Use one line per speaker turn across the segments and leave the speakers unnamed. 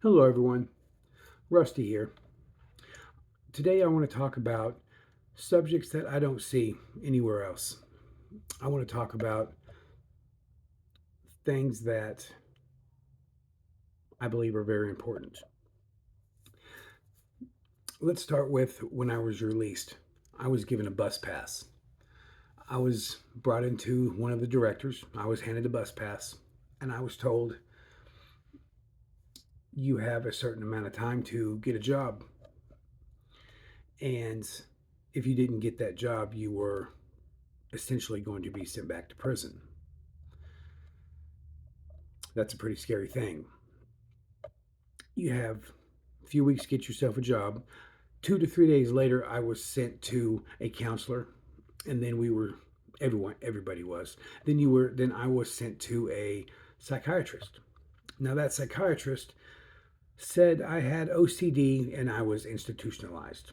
Hello, everyone. Rusty here. Today, I want to talk about subjects that I don't see anywhere else. I want to talk about things that I believe are very important. Let's start with when I was released. I was given a bus pass. I was brought into one of the directors. I was handed a bus pass, and I was told, you have a certain amount of time to get a job. And if you didn't get that job, you were essentially going to be sent back to prison. That's a pretty scary thing. You have a few weeks to get yourself a job. 2 to 3 days later, I was sent to a counselor, and then everybody was. Then I was sent to a psychiatrist. Now that psychiatrist said I had OCD and I was institutionalized.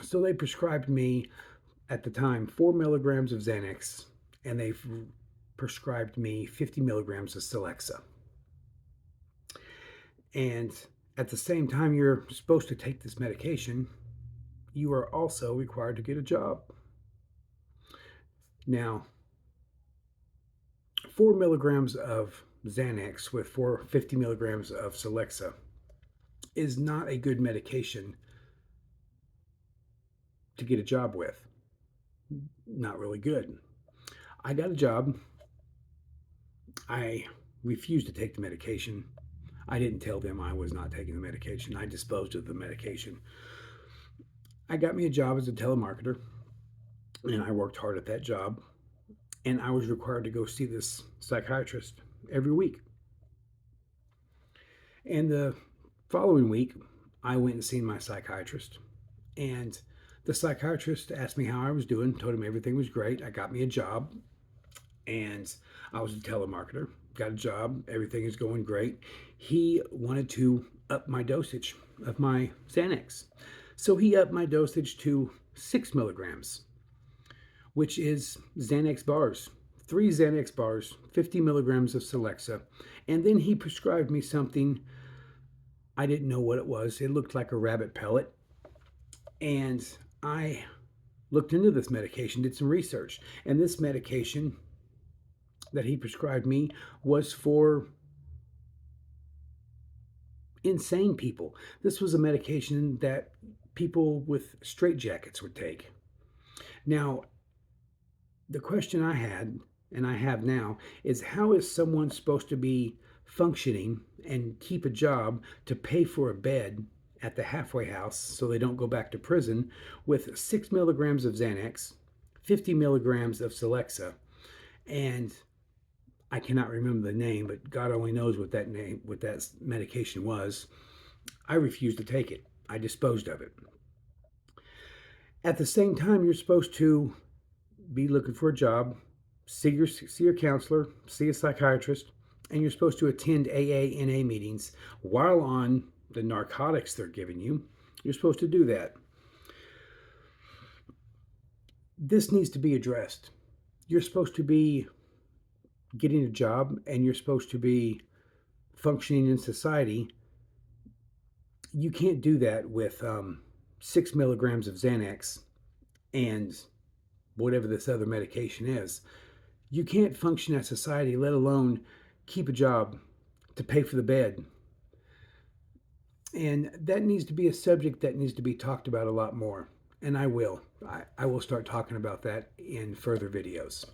So they prescribed me at the time 4 milligrams of Xanax, and they prescribed me 50 milligrams of Celexa. And at the same time you're supposed to take this medication, you are also required to get a job. Now, 4 milligrams of Xanax with 50 milligrams of Celexa is not a good medication to get a job with. Not really good. I got a job. I refused to take the medication. I didn't tell them I was not taking the medication. I disposed of the medication. I got me a job as a telemarketer, and I worked hard at that job. And I was required to go see this psychiatrist every week. And the following week, I went and seen my psychiatrist. And the psychiatrist asked me how I was doing, told him everything was great. I got me a job, and I was a telemarketer. Got a job, everything is going great. He wanted to up my dosage of my Xanax. So he upped my dosage to 6 milligrams, which is Xanax bars. 3 Xanax bars, 50 milligrams of Celexa. And then he prescribed me something. I didn't know what it was. It looked like a rabbit pellet. And I looked into this medication, did some research. And this medication that he prescribed me was for insane people. This was a medication that people with straitjackets would take. Now, the question I had, and I have now, is how is someone supposed to be functioning and keep a job to pay for a bed at the halfway house so they don't go back to prison with 6 milligrams of Xanax, 50 milligrams of Celexa, and I cannot remember the name, but God only knows what that medication was. I refused to take it. I disposed of it. At the same time, you're supposed to be looking for a job, see your counselor, see a psychiatrist, and you're supposed to attend AA/NA meetings while on the narcotics they're giving you. You're supposed to do that. This needs to be addressed. You're supposed to be getting a job and you're supposed to be functioning in society. You can't do that with 6 milligrams of Xanax and whatever this other medication is. You can't function at society, let alone keep a job to pay for the bed. And that needs to be a subject that needs to be talked about a lot more. And I will. I will start talking about that in further videos.